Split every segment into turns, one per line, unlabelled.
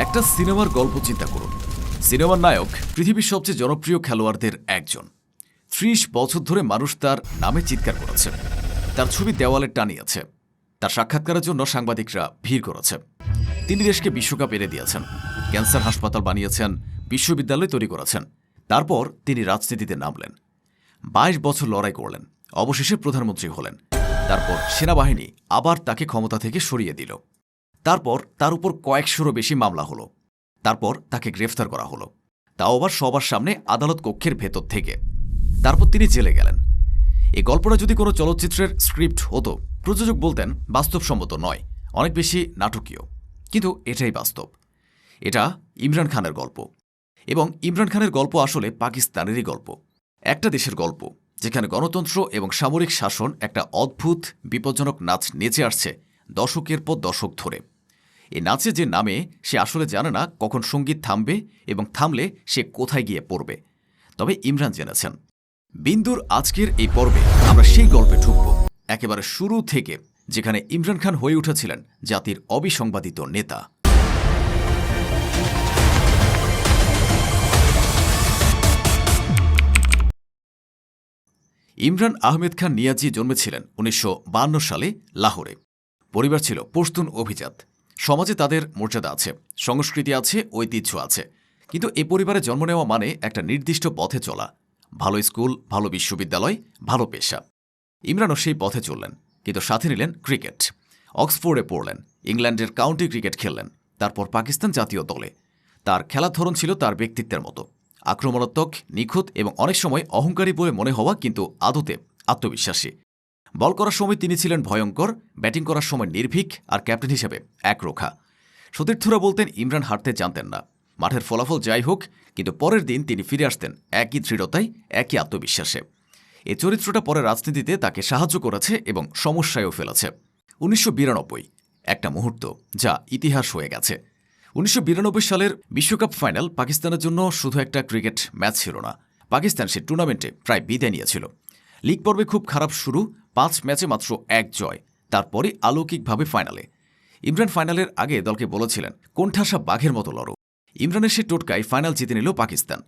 একটা সিনেমার গল্প চিন্তা করুন। সিনেমার নায়ক পৃথিবীর সবচেয়ে জনপ্রিয় খেলোয়াড়দের একজন। ৩০ বছর ধরে মানুষ তার নামে চিৎকার করেছে, তার ছবি দেওয়ালে টানিয়েছে, তার সাক্ষাৎকারের জন্য সাংবাদিকরা ভিড় করেছে। তিনি দেশকে বিশ্বকাপ এনে দিয়েছেন, ক্যান্সার হাসপাতাল বানিয়েছেন, বিশ্ববিদ্যালয় তৈরি করেছেন। তারপর তিনি রাজনীতিতে নামলেন, ২২ বছর লড়াই করলেন, অবশেষে প্রধানমন্ত্রী হলেন। তারপর সেনাবাহিনী আবার তাকে ক্ষমতা থেকে সরিয়ে দিল। তারপর তার উপর কয়েকশোরও বেশি মামলা হলো। তারপর তাকে গ্রেফতার করা হলো, তাও আবার সবার সামনে আদালত কক্ষের ভেতর থেকে। তারপর তিনি জেলে গেলেন। এই গল্পটা যদি কোনো চলচ্চিত্রের স্ক্রিপ্ট হতো, প্রযোজক বলতেন বাস্তবসম্মত নয়, অনেক বেশি নাটকীয়। কিন্তু এটাই বাস্তব। এটা ইমরান খানের গল্প। এবং ইমরান খানের গল্প আসলে পাকিস্তানেরই গল্প। একটা দেশের গল্প যেখানে গণতন্ত্র এবং সামরিক শাসন একটা অদ্ভুত বিপজ্জনক নাচ নেচে আসছে দশকের পর দশক ধরে। এই নাচে যে নামে সে আসলে জানে না কখন সঙ্গীত থামবে এবং থামলে সে কোথায় গিয়ে পড়বে। তবে ইমরান জেনেছেন। বিন্দুর আজকের এই পর্বে আমরা সেই গল্পে ঢুকব, একেবারে শুরু থেকে, যেখানে ইমরান খান হয়ে উঠেছিলেন জাতির অবিসংবাদিত নেতা। ইমরান আহমেদ খান নিয়াজি জন্মেছিলেন ১৯৫২ সালে লাহোরে। পরিবার ছিল পশতুন অভিজাত। সমাজে তাদের মর্যাদা আছে, সংস্কৃতি আছে, ঐতিহ্য আছে। কিন্তু এ পরিবারে জন্ম নেওয়া মানে একটা নির্দিষ্ট পথে চলা। ভালো স্কুল, ভালো বিশ্ববিদ্যালয়, ভালো পেশা। ইমরানও সেই পথে চললেন, কিন্তু সাথে নিলেন ক্রিকেট। অক্সফোর্ডে পড়লেন, ইংল্যান্ডের কাউন্টি ক্রিকেট খেললেন, তারপর পাকিস্তান জাতীয় দলে। তার খেলার ধরন ছিল তার ব্যক্তিত্বের মতো, আক্রমণাত্মক, নিখুঁত এবং অনেক সময় অহংকারী বলে মনে হওয়া, কিন্তু আদতে আত্মবিশ্বাসী। বল করার সময় তিনি ছিলেন ভয়ঙ্কর, ব্যাটিং করার সময় নির্ভীক, আর ক্যাপ্টেন হিসেবে একরোখা। সতীর্থরা বলতেন ইমরান হারতে জানতেন না। মাঠের ফলাফল যাই হোক, কিন্তু পরের দিন তিনি ফিরে আসতেন একই দৃঢ়তায়, একই আত্মবিশ্বাসে। এই চরিত্রটা পরে রাজনীতিতে তাকে সাহায্য করেছে এবং সমস্যায়ও ফেলেছে। ১৯৯২ একটা মুহূর্ত যা ইতিহাস হয়ে গেছে। ১৯৯২ সালের বিশ্বকাপ ফাইনাল পাকিস্তানের জন্য শুধু একটা ক্রিকেট ম্যাচ ছিল না। পাকিস্তান সে টুর্নামেন্টে প্রায় বিদায় নিয়েছিল। লিগ পর্বে খুব খারাপ শুরু, ৫ ম্যাচে মাত্র ১ জয়, তারপরই অলৌকিকভাবে ফাইনালে। ইমরান ফাইনালের আগে দলকে বলেছিলেন, কোণঠাসা বাঘের মতো লড়ো। ইমরানের সে টোটকায় ফাইনাল জিতে নিল পাকিস্তান।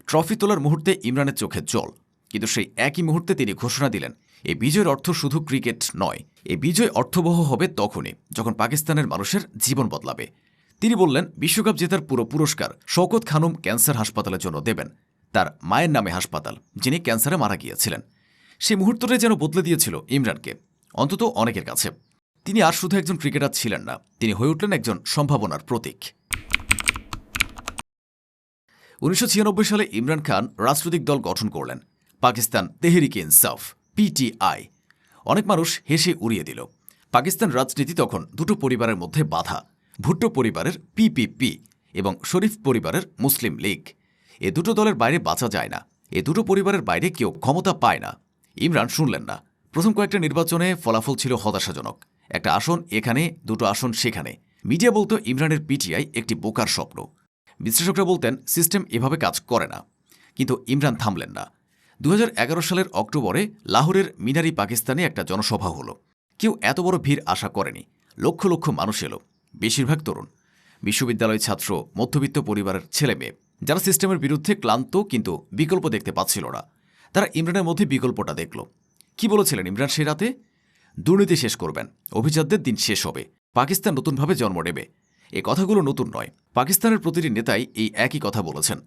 ট্রফি তোলার মুহূর্তে ইমরানের চোখে জল। কিন্তু সেই একই মুহূর্তে তিনি ঘোষণা দিলেন, এই বিজয়ের অর্থ শুধু ক্রিকেট নয়, এই বিজয় অর্থবহ হবে তখনই যখন পাকিস্তানের মানুষের জীবন বদলাবে। তিনি বললেন, বিশ্বকাপ জেতার পুরো পুরস্কার শওকত খানম ক্যান্সার হাসপাতালের জন্য দেবেন, তার মায়ের নামে হাসপাতাল, যিনি ক্যান্সারে মারা গিয়েছিলেন। সেই মুহূর্তটাই যেন বদলে দিয়েছিল ইমরানকে, অন্তত অনেকের কাছে। তিনি আর শুধু একজন ক্রিকেটার ছিলেন না, তিনি হয়ে উঠলেন একজন সম্ভাবনার প্রতীক। ১৯৯৬ সালে ইমরান খান রাজনৈতিক দল গঠন করলেন, পাকিস্তান তেহরিকে ইনসাফ, পিটিআই। অনেক মানুষ হেসে উড়িয়ে দিল। পাকিস্তান রাজনীতি তখন দুটো পরিবারের মধ্যে বাধা, ভুট্টো পরিবারের পিপিপি এবং শরীফ পরিবারের মুসলিম লীগ। এ দুটো দলের বাইরে বাঁচা যায় না, এ দুটো পরিবারের বাইরে কেউ ক্ষমতা পায় না। ইমরান শুনলেন না। প্রথম কয়েকটা নির্বাচনে ফলাফল ছিল হতাশাজনক। একটা আসন এখানে, দুটো আসন সেখানে। মিডিয়া বলতো ইমরানের পিটিআই একটি বোকার স্বপ্ন। বিশ্লেষকরা বলতেন সিস্টেম এভাবে কাজ করে না। কিন্তু ইমরান থামলেন না। ২০১১ সালের অক্টোবরে লাহোরের মিনারি পাকিস্তানে একটা জনসভা হলো। কেউ এত বড় ভিড় আশা করেনি। লক্ষ লক্ষ মানুষ এলো, বেশিরভাগ তরুণ, বিশ্ববিদ্যালয় ছাত্র, মধ্যবিত্ত পরিবারের ছেলে মেয়ে, যারা সিস্টেমের বিরুদ্ধে ক্লান্ত, কিন্তু বিকল্প দেখতে পাচ্ছিল না। তারা ইমরানের মধ্যে বিকল্পটা দেখল। কি বলেছিলেন ইমরান সেই রাতে? দুর্নীতি শেষ করবেন, অভিজাতদের দিন শেষ হবে, পাকিস্তান নতুনভাবে জন্ম নেবে। এ কথাগুলো নতুন নয়, পাকিস্তানের প্রতিটি নেতাই এই একই কথা বলেছেন।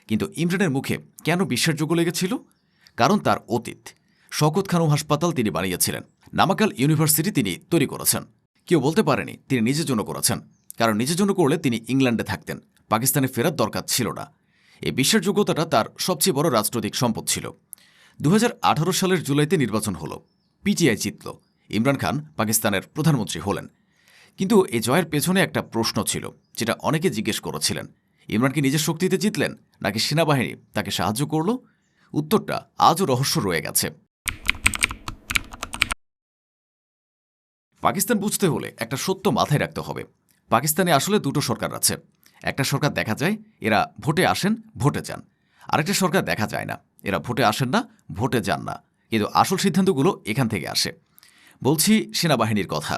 কিন্তু ইমরানের মুখে কেন বিশ্বাসযোগ্য লেগেছিল? কারণ তার অতীত। শওকত খানম হাসপাতাল তিনি বানিয়েছিলেন, নামাকাল ইউনিভার্সিটি তিনি তৈরি করেছেন। কেউ বলতে পারেনি তিনি নিজের জন্য করেছেন, কারণ নিজের জন্য করলে তিনি ইংল্যান্ডে থাকতেন, পাকিস্তানে ফেরার দরকার ছিল না। এই বিশ্বাসযোগ্যতাটা তার সবচেয়ে বড় রাজনৈতিক সম্পদ ছিল। ২০১৮ সালের জুলাইতে নির্বাচন হল, পিটিআই জিতল, ইমরান খান পাকিস্তানের প্রধানমন্ত্রী হলেন। কিন্তু এই জয়ের পেছনে একটা প্রশ্ন ছিল, যেটা অনেকে জিজ্ঞেস করেছিলেন, ইমরান কি নিজের শক্তিতে জিতলেন, নাকি সেনাবাহিনী তাকে সাহায্য করল? উত্তরটা আজও রহস্য রয়ে গেছে। পাকিস্তান বুঝতে হলে একটা সত্য মাথায় রাখতে হবে, পাকিস্তানে আসলে দুটো সরকার আছে। একটা সরকার দেখা যায় এরা ভোটে আসেন, ভোটে যান। আরেকটা সরকার দেখা যায় না, এরা ভোটে আসেন না, ভোটে যান না, কিন্তু আসল সিদ্ধান্তগুলো এখান থেকে আসে। বলছি সেনাবাহিনীর কথা।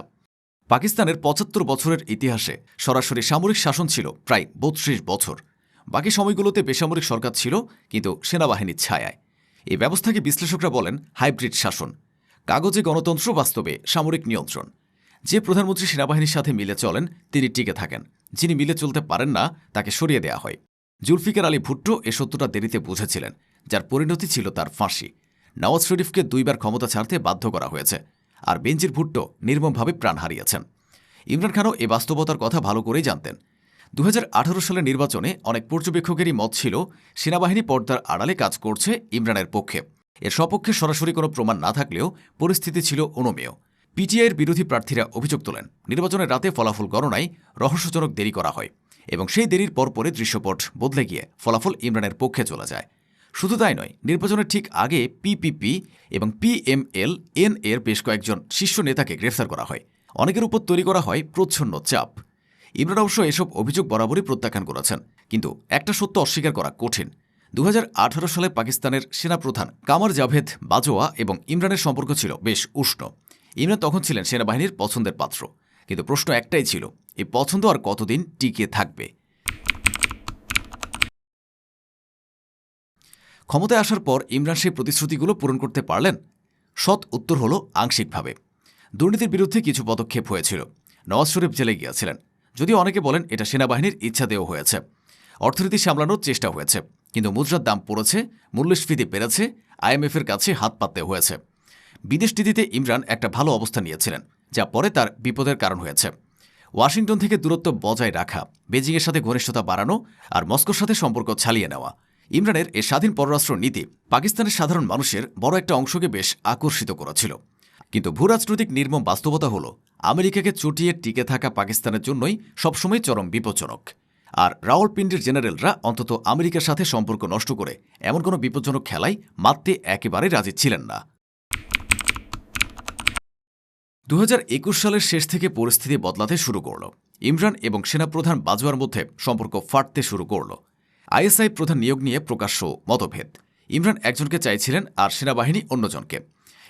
পাকিস্তানের ৭৫ বছরের ইতিহাসে সরাসরি সামরিক শাসন ছিল প্রায় ৩২ বছর। বাকি সময়গুলোতে বেসামরিক সরকার ছিল, কিন্তু সেনাবাহিনীর ছায়ায়। এই ব্যবস্থাকে বিশ্লেষকরা বলেন হাইব্রিড শাসন। কাগজে গণতন্ত্র, বাস্তবে সামরিক নিয়ন্ত্রণ। যে প্রধানমন্ত্রী সেনাবাহিনীর সাথে মিলে চলেন তিনি টিকে থাকেন, যিনি মিলে চলতে পারেন না তাকে সরিয়ে দেওয়া হয়। জুলফিকার আলী ভুট্টো এ সত্যটা দেরিতে বুঝেছিলেন, যার পরিণতি ছিল তার ফাঁসি। নওয়াজ শরীফকে ২ বার ক্ষমতা ছাড়তে বাধ্য করা হয়েছে, আর বেনজির ভুট্টো নির্মমভাবে প্রাণ হারিয়েছেন। ইমরান খানও এ বাস্তবতার কথা ভালো করেই জানতেন। ২০১৮ সালের নির্বাচনে অনেক পর্যবেক্ষকেরই মত ছিল সেনাবাহিনী পর্দার আড়ালে কাজ করছে ইমরানের পক্ষে। এর সপক্ষে সরাসরি কোনো প্রমাণ না থাকলেও পরিস্থিতি ছিল অনুমেয়। পিটিআইয়ের বিরোধী প্রার্থীরা অভিযোগ তোলেন নির্বাচনের রাতে ফলাফল গণনায় রহস্যজনক দেরি করা হয়, এবং সেই দেরির পরপরে দৃশ্যপট বদলে গিয়ে ফলাফল ইমরানের পক্ষে চলে যায়। শুধু তাই নয়, নির্বাচনের ঠিক আগে পিপিপি এবং পিএমএল এন এর বেশ কয়েকজন শীর্ষ নেতাকে গ্রেফতার করা হয়। অনেকের উপর তৈরি করা হয় প্রচ্ছন্ন চাপ। ইমরান অবশ্য এসব অভিযোগ বরাবরই প্রত্যাখ্যান করেছেন, কিন্তু একটা সত্য অস্বীকার করা কঠিন। ২০১৮ সালে পাকিস্তানের সেনাপ্রধান কামার জাভেদ বাজওয়া এবং ইমরানের সম্পর্ক ছিল বেশ উষ্ণ। ইমরান তখন ছিলেন সেনাবাহিনীর পছন্দের পাত্র, কিন্তু প্রশ্ন একটাই ছিল, এই পছন্দ আর কতদিন টিকে থাকবে? ক্ষমতায় আসার পর ইমরান সেই প্রতিশ্রুতিগুলো পূরণ করতে পারলেন? সৎ উত্তর হল আংশিকভাবে। দুর্নীতির বিরুদ্ধে কিছু পদক্ষেপ হয়েছিল। নওয়াজ শরীফ জেলে গিয়েছিলেন, যদিও অনেকে বলেন এটা সেনাবাহিনীর ইচ্ছাতেও হয়েছে। অর্থনীতি সামলানোর চেষ্টা হয়েছে, কিন্তু মুদ্রার দাম পড়েছে, মূল্যস্ফীতি বেড়েছে, আইএমএফের কাছে হাত পাততে হয়েছে। বিদেশ নীতিতে ইমরান একটা ভালো অবস্থান নিয়েছিলেন, যা পরে তার বিপদের কারণ হয়েছে। ওয়াশিংটন থেকে দূরত্ব বজায় রাখা, বেজিংয়ের সাথে ঘনিষ্ঠতা বাড়ানো আর মস্কোর সাথে সম্পর্ক ছালিয়ে নেওয়া। ইমরানের এ স্বাধীন পররাষ্ট্র নীতি পাকিস্তানের সাধারণ মানুষের বড় একটা অংশকে বেশ আকর্ষিত করেছিল। কিন্তু ভূরাজনৈতিক নির্মম বাস্তবতা হল আমেরিকাকে চটিয়ে টিকে থাকা পাকিস্তানের জন্যই সবসময় চরম বিপজ্জনক। আর রাওয়ালপিন্ডির জেনারেলরা অন্তত আমেরিকার সাথে সম্পর্ক নষ্ট করে এমন কোনো বিপজ্জনক খেলায় মারতে একেবারে রাজি ছিলেন না। ২০২১ সালের শেষ থেকে পরিস্থিতি বদলাতে শুরু করল। ইমরান এবং সেনাপ্রধান বাজওয়ার মধ্যে সম্পর্ক ফাটতে শুরু করল। আইএসআই প্রধান নিয়োগ নিয়ে প্রকাশ্য মতভেদ। ইমরান একজনকে চাইছিলেন আর সেনাবাহিনী অন্যজনকে।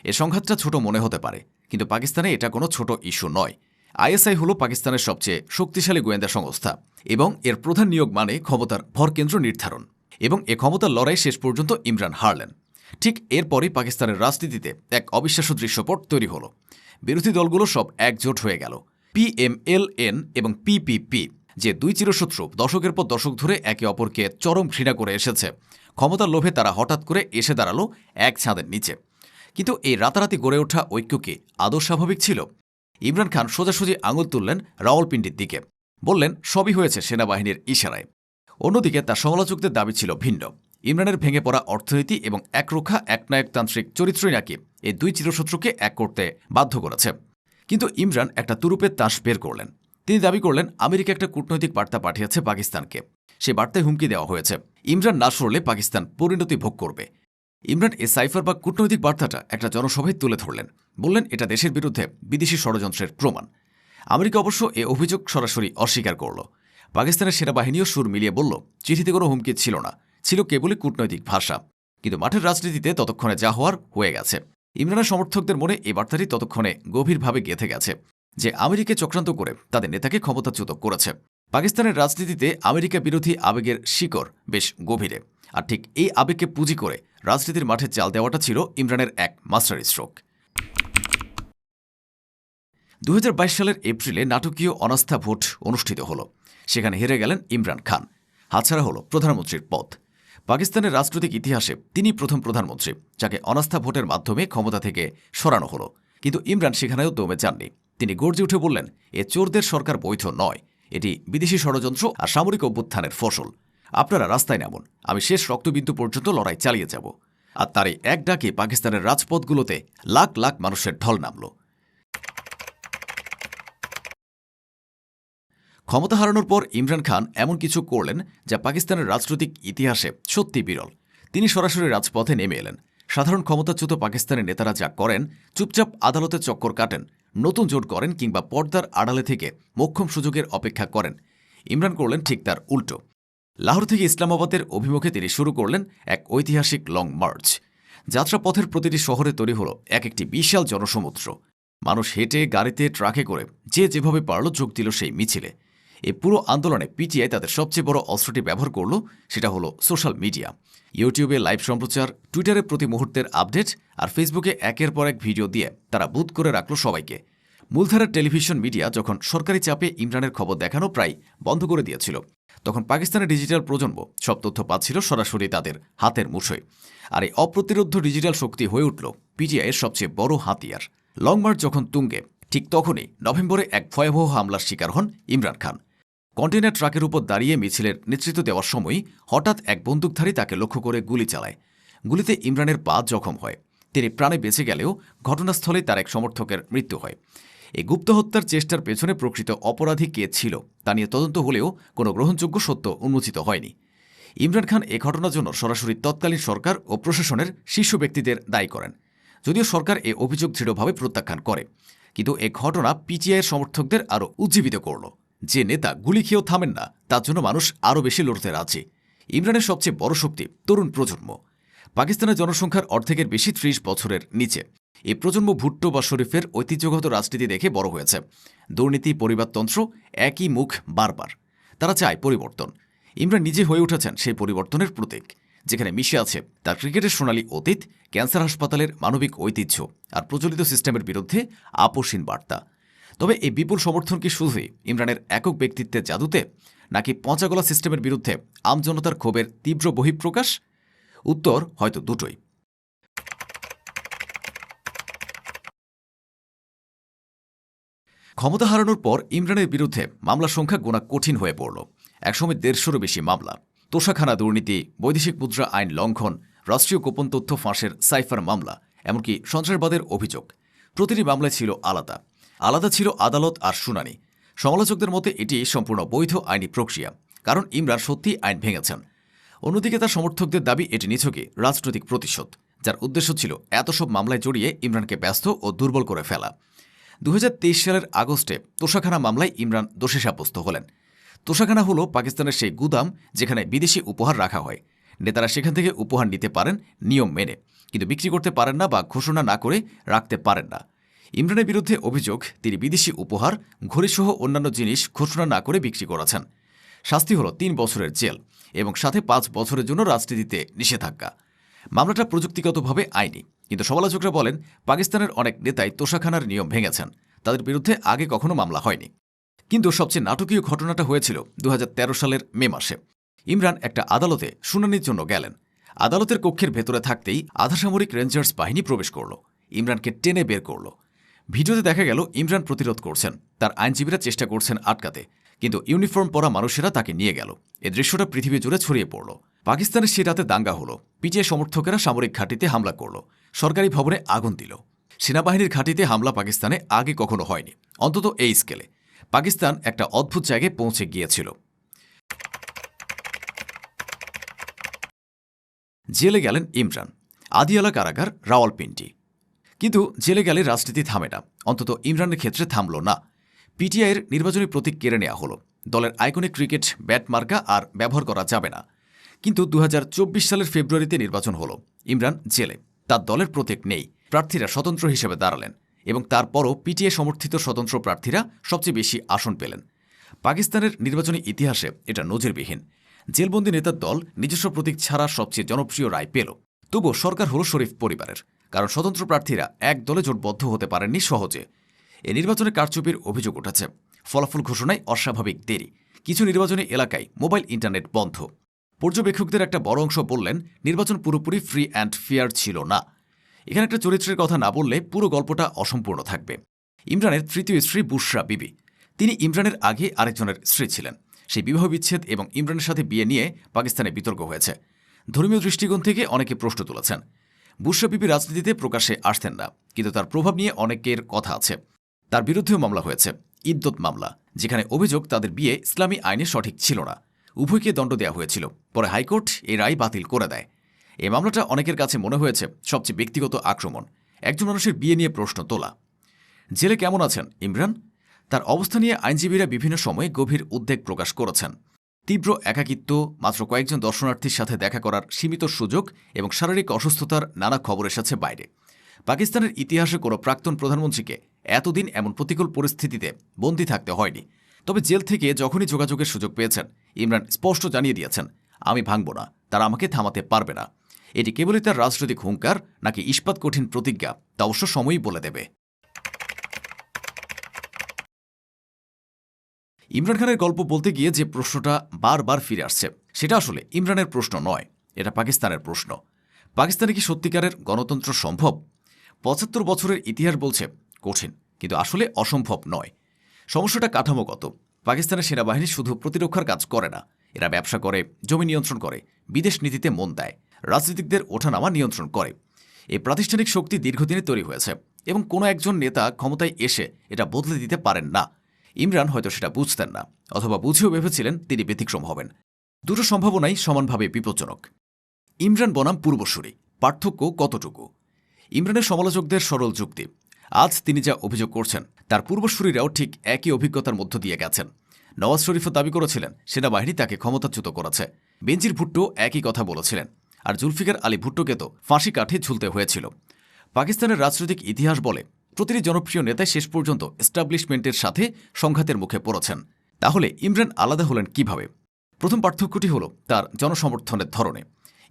এ সংঘাতটা ছোট মনে হতে পারে, কিন্তু পাকিস্তানে এটা কোনো ছোট ইস্যু নয়। আইএসআই হল পাকিস্তানের সবচেয়ে শক্তিশালী গোয়েন্দা সংস্থা, এবং এর প্রধান নিয়োগ মানে ক্ষমতার ভরকেন্দ্র নির্ধারণ। এবং এ ক্ষমতার লড়াই শেষ পর্যন্ত ইমরান হারলেন। ঠিক এরপরই পাকিস্তানের রাজনীতিতে এক অবিশ্বাস্য দৃশ্যপট তৈরি হল। বিরোধী দলগুলো সব একজোট হয়ে গেল। পিএমএলএন এবং পিপিপি, যে ২ চিরশত্রু দশকের পর দশক ধরে একে অপরকে চরম ঘৃণা করে এসেছে, ক্ষমতার লোভে তারা হঠাৎ করে এসে দাঁড়ালো এক ছাদের নিচে। কিন্তু এই রাতারাতি গড়ে ওঠা ঐক্য কি আদৌ স্বাভাবিক ছিল? ইমরান খান সোজাসুজি আঙুল তুললেন রাওয়ালপিন্ডির দিকে, বললেন সবই হয়েছে সেনাবাহিনীর ইশারায়। অন্যদিকে তার সমালোচকদের দাবি ছিল ভিন্ন। ইমরানের ভেঙে পড়া অর্থনীতি এবং একরোখা একনায়কতান্ত্রিক চরিত্রই নাকি এই ২ চিরশত্রুকে এক করতে বাধ্য করেছে। কিন্তু ইমরান একটা তুরুপের তাস বের করলেন। তিনি দাবি করলেন আমেরিকা একটা কূটনৈতিক বার্তা পাঠিয়েছে পাকিস্তানকে। সে বার্তায় হুমকি দেওয়া হয়েছে ইমরান না সরলে পাকিস্তান পরিণতি ভোগ করবে। ইমরান এ সাইফার বা কূটনৈতিক বার্তাটা একটা জনসভায় তুলে ধরলেন, বললেন এটা দেশের বিরুদ্ধে বিদেশি ষড়যন্ত্রের প্রমাণ। আমেরিকা অবশ্য এ অভিযোগ সরাসরি অস্বীকার করল। পাকিস্তানের সেনাবাহিনীও সুর মিলিয়ে বলল চিঠিতে কোনো হুমকি ছিল না, ছিল কেবলই কূটনৈতিক ভাষা। কিন্তু মাঠের রাজনীতিতে ততক্ষণে যা হওয়ার হয়ে গেছে। ইমরানের সমর্থকদের মনে এই বার্তাটি ততক্ষণে গভীরভাবে গেঁথে গেছে যে আমেরিকা চক্রান্ত করে তাদের নেতাকে ক্ষমতাচ্যুত করেছে। পাকিস্তানের রাজনীতিতে আমেরিকা বিরোধী আবেগের শিকড় বেশ গভীরে, আর ঠিক এই আবেগকে পুঁজি করে রাজনীতির মাঠে চাল দেওয়াটা ছিল ইমরানের এক মাস্টার স্ট্রোক। ২০২২ সালের এপ্রিলে নাটকীয় অনাস্থা ভোট অনুষ্ঠিত হল। সেখানে হেরে গেলেন ইমরান খান। হাতছাড়া হল প্রধানমন্ত্রীর পদ। পাকিস্তানের রাজনৈতিক ইতিহাসে তিনি প্রথম প্রধানমন্ত্রী যাকে অনাস্থা ভোটের মাধ্যমে ক্ষমতা থেকে সরানো হল। কিন্তু ইমরান সেখানেও দমে যাননি। তিনি গর্জে উঠে বললেন, এ চোরদের সরকার বৈধ নয়, এটি বিদেশি ষড়যন্ত্র আর সামরিক অভ্যুত্থানের ফসল। আপনারা রাস্তায় নামুন, আমি শেষ রক্তবিন্দু পর্যন্ত লড়াই চালিয়ে যাব। আর তারই এক ডাকে পাকিস্তানের রাজপথগুলোতে লাখ লাখ মানুষের ঢল নামল। ক্ষমতা হারানোর পর ইমরান খান এমন কিছু করলেন যা পাকিস্তানের রাজনৈতিক ইতিহাসে সত্যি বিরল। তিনি সরাসরি রাজপথে নেমে এলেন। সাধারণ ক্ষমতাচ্যুত পাকিস্তানের নেতারা যা করেন, চুপচাপ আদালতে চক্কর কাটেন, নতুন জোট করেন কিংবা পর্দার আড়ালে থেকে মোক্ষম সুযোগের অপেক্ষা করেন, ইমরান করলেন ঠিক তার উল্টো। লাহোর থেকে ইসলামাবাদের অভিমুখে তিনি শুরু করলেন এক ঐতিহাসিক লং মার্চ। যাত্রাপথের প্রতিটি শহরে তৈরি হল এক একটি বিশাল জনসমুদ্র। মানুষ হেঁটে, গাড়িতে, ট্রাকে করে যে যেভাবে পারল যোগ দিল সেই মিছিলে। এই পুরো আন্দোলনে পিটিআই তাদের সবচেয়ে বড় অস্ত্রটি ব্যবহার করল, সেটা হলো সোশ্যাল মিডিয়া। ইউটিউবে লাইভ সম্প্রচার, টুইটারে প্রতি মুহূর্তের আপডেট আর ফেসবুকে একের পর এক ভিডিও দিয়ে তারা বুথ করে রাখল সবাইকে। মূলধারার টেলিভিশন মিডিয়া যখন সরকারি চাপে ইমরানের খবর দেখানো প্রায় বন্ধ করে দিয়েছিল, তখন পাকিস্তানের ডিজিটাল প্রজন্ম সব তথ্য পাচ্ছিল সরাসরি তাদের হাতের মুঠোয়। আর এই অপ্রতিরোধ্য ডিজিটাল শক্তি হয়ে উঠল পিটিআইয়ের সবচেয়ে বড় হাতিয়ার। লং মার্চ যখন তুঙ্গে, ঠিক তখনই নভেম্বরে এক ভয়াবহ হামলার শিকার হন ইমরান খান। কন্টেনার ট্রাকের উপর দাঁড়িয়ে মিছিলের নেতৃত্ব দেওয়ার সময় হঠাৎ এক বন্দুকধারী তাকে লক্ষ্য করে গুলি চালায়। গুলিতে ইমরানের পা জখম হয়। তিনি প্রাণে বেঁচে গেলেও ঘটনাস্থলেই তার এক সমর্থকের মৃত্যু হয়। এই গুপ্ত হত্যার চেষ্টার পেছনে প্রকৃত অপরাধী কে ছিল তা নিয়ে তদন্ত হলেও কোনো গ্রহণযোগ্য সত্য উন্মোচিত হয়নি। ইমরান খান এ ঘটনার জন্য সরাসরি তৎকালীন সরকার ও প্রশাসনের শীর্ষ ব্যক্তিদের দায়ী করেন, যদিও সরকার এ অভিযোগ দৃঢ়ভাবে প্রত্যাখ্যান করে। কিন্তু এ ঘটনা পিটিআইয়ের সমর্থকদের আরও উজ্জীবিত করল। যে নেতা গুলি খেয়েও থামেন না, তার জন্য মানুষ আরও বেশি লড়তে রাজি। ইমরানের সবচেয়ে বড় শক্তি তরুণ প্রজন্ম। পাকিস্তানের জনসংখ্যার অর্ধেকের বেশি ৩০ বছরের নিচে। এই প্রজন্ম ভুট্টো বা শরীফের ঐতিহ্যগত রাজনীতি দেখে বড় হয়েছে। দুর্নীতি, পরিবারতন্ত্র, একই মুখ বারবার। তারা চায় পরিবর্তন। ইমরান নিজে হয়ে উঠেছেন সেই পরিবর্তনের প্রতীক, যেখানে মিশে আছে তার ক্রিকেটের সোনালী অতীত, ক্যান্সার হাসপাতালের মানবিক ঐতিহ্য আর প্রচলিত সিস্টেমের বিরুদ্ধে আপোষহীন বার্তা। তবে এই বিপুল সমর্থন কি শুধুই ইমরানের একক ব্যক্তিত্বের জাদুতে, নাকি পচাগলা সিস্টেমের বিরুদ্ধে আমজনতার ক্ষোভের তীব্র বহিঃপ্রকাশ? উত্তর হয়তো দুটোই। ক্ষমতা হারানোর পর ইমরানের বিরুদ্ধে মামলার সংখ্যা গোনা কঠিন হয়ে পড়ল। একসময় ১৫০রও বেশি মামলা, তোষাখানা দুর্নীতি, বৈদেশিক মুদ্রা আইন লঙ্ঘন, রাষ্ট্রীয় গোপন তথ্য ফাঁসের সাইফার মামলা, এমনকি সন্ত্রাসবাদের অভিযোগ। প্রতিটি মামলায় ছিল আলাদা আলাদা ছিল আদালত আর শুনানি। সমালোচকদের মতে এটি সম্পূর্ণ বৈধ আইনি প্রক্রিয়া, কারণ ইমরান সত্যি আইন ভেঙেছেন। অন্যদিকে তার সমর্থকদের দাবি এটি নিছকই রাজনৈতিক প্রতিশোধ, যার উদ্দেশ্য ছিল এত সব মামলায় জড়িয়ে ইমরানকে ব্যস্ত ও দুর্বল করে ফেলা। ২০২৩ সালের আগস্টে তোষাখানা মামলায় ইমরান দোষী সাব্যস্ত হলেন। তোষাখানা হল পাকিস্তানের সেই গুদাম যেখানে বিদেশি উপহার রাখা হয়। নেতারা সেখান থেকে উপহার নিতে পারেন নিয়ম মেনে, কিন্তু বিক্রি করতে পারেন না বা ঘোষণা না করে রাখতে পারেন না। ইমরানের বিরুদ্ধে অভিযোগ তিনি বিদেশি উপহার, ঘড়িসহ অন্যান্য জিনিস ঘোষণা না করে বিক্রি করেছেন। শাস্তি হল ৩ বছরের জেল এবং সাথে ৫ বছরের জন্য রাজনীতিতে নিষেধাজ্ঞা। মামলাটা প্রযুক্তিগতভাবে আইনি, কিন্তু সমালোচকরা বলেন পাকিস্তানের অনেক নেতাই তোষাখানার নিয়ম ভেঙেছেন। তাদের বিরুদ্ধে আগে কখনো মামলা হয়নি। কিন্তু সবচেয়ে নাটকীয় ঘটনাটা হয়েছিল ২০১৩ সালের মে মাসে। ইমরান একটা আদালতে শুনানির জন্য গেলেন। আদালতের কক্ষের ভেতরে থাকতেই আধাসামরিক রেঞ্জার্স বাহিনী প্রবেশ করল, ইমরানকে টেনে বের করল। ভিডিওতে দেখা গেল ইমরান প্রতিরোধ করছেন, তার আইনজীবীরা চেষ্টা করছেন আটকাতে, কিন্তু ইউনিফর্ম পরা মানুষেরা তাকে নিয়ে গেল। এই দৃশ্যটা পৃথিবী জুড়ে ছড়িয়ে পড়ল। পাকিস্তানের সে রাতে দাঙ্গা হলো। পিটিআই সমর্থকেরা সামরিক ঘাঁটিতে হামলা করল, সরকারি ভবনে আগুন দিল। সেনাবাহিনীর ঘাঁটিতে হামলা পাকিস্তানে আগে কখনো হয়নি, অন্তত এই স্কেলে। পাকিস্তান একটা অদ্ভুত জায়গায় পৌঁছে গিয়েছিল। জেলে গেলেন ইমরান। আদিয়ালা কারাগার, রাওয়ালপিন্ডি। কিন্তু জেলে গেলে রাজনীতি থামে না, অন্তত ইমরানের ক্ষেত্রে থামল না। পিটিআইয়ের নির্বাচনী প্রতীক কেড়ে নেওয়া হলো। দলের আইকনিক ক্রিকেট ব্যাট মার্কা আর ব্যবহার করা যাবে না। কিন্তু ২০২৪ সালের ফেব্রুয়ারিতে নির্বাচন হলো। ইমরান জেলে, তার দলের প্রতীক নেই। প্রার্থীরা স্বতন্ত্র হিসেবে দাঁড়ালেন এবং তারপরও পিটিআই সমর্থিত স্বতন্ত্র প্রার্থীরা সবচেয়ে বেশি আসন পেলেন। পাকিস্তানের নির্বাচনী ইতিহাসে এটা নজিরবিহীন। জেলবন্দি নেতার দল নিজস্ব প্রতীক ছাড়া সবচেয়ে জনপ্রিয় রায় পেল। তবুও সরকার হল শরীফ পরিবারের, কারণ স্বতন্ত্র প্রার্থীরা এক দলে জোটবদ্ধ হতে পারেননি সহজে। এ নির্বাচনে কারচুপির অভিযোগ উঠেছে। ফলাফল ঘোষণায় অস্বাভাবিক দেরি। কিছু নির্বাচনী এলাকায় মোবাইল ইন্টারনেট বন্ধ। পর্যবেক্ষকদের একটা বড় অংশ বললেন নির্বাচন পুরোপুরি ফ্রি অ্যান্ড ফেয়ার ছিল না। এখানে একটা চরিত্রের কথা না বললে পুরো গল্পটা অসম্পূর্ণ থাকবে। ইমরানের তৃতীয় স্ত্রী বুশরা বিবি। তিনি ইমরানের আগে আরেকজনের স্ত্রী ছিলেন। সেই বিবাহ বিচ্ছেদ এবং ইমরানের সাথে বিয়ে নিয়ে পাকিস্তানে বিতর্ক হয়েছে। ধর্মীয় দৃষ্টিকোণ থেকে অনেকে প্রশ্ন তুলেছেন। বুশরা বিবি রাজনীতিতে প্রকাশ্যে আসতেন না, কিন্তু তার প্রভাব নিয়ে অনেকের কথা আছে। তার বিরুদ্ধেও মামলা হয়েছে, ইদ্দত মামলা, যেখানে অভিযোগ তাদের বিয়ে ইসলামী আইনে সঠিক ছিল না। উভয়কে দণ্ড দেওয়া হয়েছিল। পরে হাইকোর্ট এই রায় বাতিল করে দেয়। এই মামলাটা অনেকের কাছে মনে হয়েছে সবচেয়ে ব্যক্তিগত আক্রমণ, একজন মানুষের বিয়ে নিয়ে প্রশ্ন তোলা। জেলে কেমন আছেন ইমরান? তার অবস্থা নিয়ে আইনজীবীরা বিভিন্ন সময়ে গভীর উদ্বেগ প্রকাশ করেছেন। তীব্র একাকিত্ব, মাত্র কয়েকজন দর্শনার্থীর সাথে দেখা করার সীমিত সুযোগ এবং শারীরিক অসুস্থতার নানা খবর এসেছে বাইরে। পাকিস্তানের ইতিহাসে কোনো প্রাক্তন প্রধানমন্ত্রীকে এতদিন এমন প্রতিকূল পরিস্থিতিতে বন্দী থাকতে হয়নি। তবে জেল থেকে যখনই যোগাযোগের সুযোগ পেয়েছেন, ইমরান স্পষ্ট জানিয়ে দিয়েছেন, আমি ভাঙব না, তারা আমাকে থামাতে পারবে না। এটি কেবলই তার রাজনৈতিক হুঙ্কার নাকি ইস্পাত কঠিন প্রতিজ্ঞা, তা অবশ্য সময়ই বলে দেবে। ইমরান খানের গল্প বলতে গিয়ে যে প্রশ্নটা বারবার ফিরে আসছে, সেটা আসলে ইমরানের প্রশ্ন নয়, এটা পাকিস্তানের প্রশ্ন। পাকিস্তানে কি সত্যিকারের গণতন্ত্র সম্ভব? ৭৫ বছরের ইতিহাস বলছে কঠিন, কিন্তু আসলে অসম্ভব নয়। সমস্যাটা কাঠামোগত। পাকিস্তানের সেনাবাহিনী শুধু প্রতিরক্ষার কাজ করে না, এরা ব্যবসা করে, জমি নিয়ন্ত্রণ করে, বিদেশ নীতিতে মন দেয়, রাজনীতিকদের ওঠানামা নিয়ন্ত্রণ করে। এই প্রাতিষ্ঠানিক শক্তি দীর্ঘদিনে তৈরি হয়েছে এবং কোনো একজন নেতা ক্ষমতায় এসে এটা বদলে দিতে পারেন না। ইমরান হয়তো সেটা বুঝতেন না, অথবা বুঝেও ভেবেছিলেন তিনি ব্যতিক্রম হবেন। দুটো সম্ভাবনাই সমানভাবে বিপজ্জনক। ইমরান বনাম পূর্বসূরি, পার্থক্য কতটুকু? ইমরানের সমালোচকদের সরল যুক্তি, আজ তিনি যা অভিযোগ করছেন তার পূর্বসূরিরাও ঠিক একই অভিজ্ঞতার মধ্য দিয়ে গেছেন। নওয়াজ শরীফও দাবি করেছিলেন সেনাবাহিনী তাকে ক্ষমতাচ্যুত করেছে, বেনজির ভুট্টো একই কথা বলেছিলেন, আর জুলফিকার আলী ভুট্টোকে তো ফাঁসি কাঠে ঝুলতে হয়েছিল। পাকিস্তানের রাজনৈতিক ইতিহাস বলে প্রতিটি জনপ্রিয় নেতাই শেষ পর্যন্ত এস্টাবলিশমেন্টের সাথে সংঘাতের মুখে পড়েছেন। তাহলে ইমরান আলাদা হলেন কিভাবে? প্রথম পার্থক্যটি হল তার জনসমর্থনের ধরনে।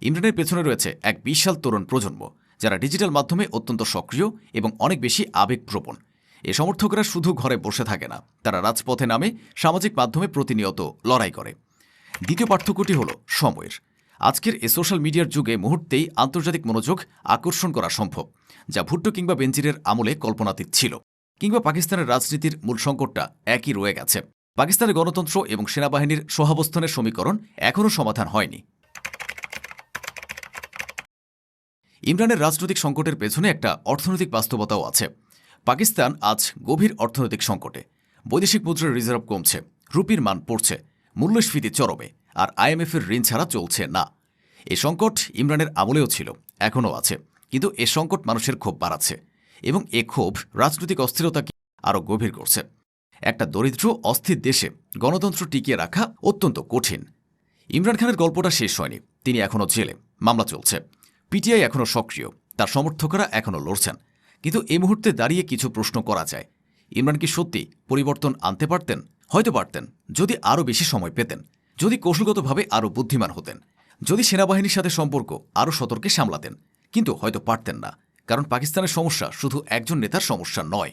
ইমরানের পেছনে রয়েছে এক বিশাল তরুণ প্রজন্ম, যারা ডিজিটাল মাধ্যমে অত্যন্ত সক্রিয় এবং অনেক বেশি আবেগপ্রবণ। এ সমর্থকরা শুধু ঘরে বসে থাকে না, তারা রাজপথে নামে, সামাজিক মাধ্যমে প্রতিনিয়ত লড়াই করে। দ্বিতীয় পার্থক্যটি হল সময়ের। আজকের এ সোশ্যাল মিডিয়ার যুগে মুহূর্তেই আন্তর্জাতিক মনোযোগ আকর্ষণ করা সম্ভব, যা ভুট্টো কিংবা বেনজিরের আমলে কল্পনাতীত ছিল। কিংবা পাকিস্তানের রাজনীতির মূল সংকটটা একই রয়ে গেছে। পাকিস্তানের গণতন্ত্র এবং সেনাবাহিনীর সহাবস্থানের সমীকরণ এখনও সমাধান হয়নি। ইমরানের রাজনৈতিক সংকটের পেছনে একটা অর্থনৈতিক বাস্তবতাও আছে। পাকিস্তান আজ গভীর অর্থনৈতিক সংকটে। বৈদেশিক মুদ্রার রিজার্ভ কমছে, রুপির মান পড়ছে, মূল্যস্ফীতি চরমে, আর আইএমএফের ঋণ ছাড়া চলছে না। এ সংকট ইমরানের আমলেও ছিল, এখনও আছে, কিন্তু এ সংকট মানুষের ক্ষোভ বাড়াচ্ছে এবং এ ক্ষোভ রাজনৈতিক অস্থিরতাকে আরও গভীর করছে। একটা দরিদ্র অস্থির দেশে গণতন্ত্র টিকিয়ে রাখা অত্যন্ত কঠিন। ইমরান খানের গল্পটা শেষ হয়নি, তিনি এখনও জেলে, মামলা চলছে, পিটিআই এখনও সক্রিয়, তার সমর্থকরা এখনও লড়ছেন। কিন্তু এই মুহূর্তে দাঁড়িয়ে কিছু প্রশ্ন করা যায়। ইমরান কি সত্যি পরিবর্তন আনতে পারতেন? হয়তো পারতেন, যদি আরও বেশি সময় পেতেন, যদি কৌশলগতভাবে আরও বুদ্ধিমান হতেন, যদি সেনাবাহিনীর সাথে সম্পর্ক আরও সতর্কে সামলাতেন। কিন্তু হয়তো পারতেন না, কারণ পাকিস্তানের সমস্যা শুধু একজন নেতার সমস্যা নয়।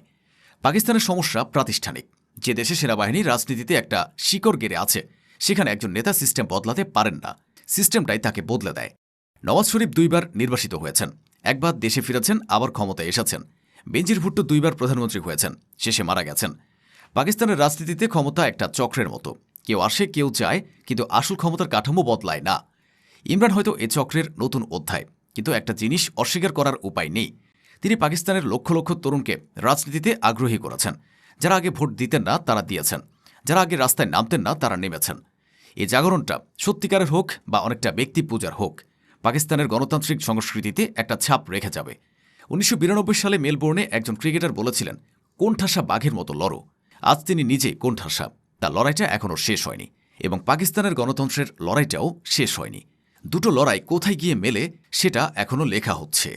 পাকিস্তানের সমস্যা প্রাতিষ্ঠানিক। যে দেশে সেনাবাহিনী রাজনীতিতে একটা শিকড় গেড়ে আছে, সেখানে একজন নেতা সিস্টেম বদলাতে পারেন না, সিস্টেমটাই তাকে বদলে দেয়। নওয়াজ শরীফ 2 বার নির্বাসিত হয়েছেন, একবার দেশে ফিরেছেন, আবার ক্ষমতায় এসেছেন। বেনজির ভুট্টো 2 বার প্রধানমন্ত্রী হয়েছেন, শেষে মারা গেছেন। পাকিস্তানের রাজনীতিতে ক্ষমতা একটা চক্রের মতো, কেউ আসে কেউ যায়, কিন্তু আসল ক্ষমতার কাঠামো বদলায় না। ইমরান হয়তো এ চক্রের নতুন অধ্যায়, কিন্তু একটা জিনিস অস্বীকার করার উপায় নেই, তিনি পাকিস্তানের লক্ষ লক্ষ তরুণকে রাজনীতিতে আগ্রহী করেছেন। যারা আগে ভোট দিতেন না তারা দিয়েছেন, যারা আগে রাস্তায় নামতেন না তারা নেমেছেন। এই জাগরণটা সত্যিকারের হোক বা অনেকটা ব্যক্তি পূজার হোক, পাকিস্তানের গণতান্ত্রিক সংস্কৃতিতে একটা ছাপ রেখে যাবে। 1992 সালে মেলবোর্নে একজন ক্রিকেটার বলেছিলেন, কোণঠাসা বাঘের মতো লড়ো। আজ তিনি নিজে কোণঠাসা, তার লড়াইটা এখনও শেষ হয়নি, এবং পাকিস্তানের গণতন্ত্রের লড়াইটাও শেষ হয়নি। দুটো লড়াই কোথায় গিয়ে মেলে সেটা এখনও লেখা হচ্ছে।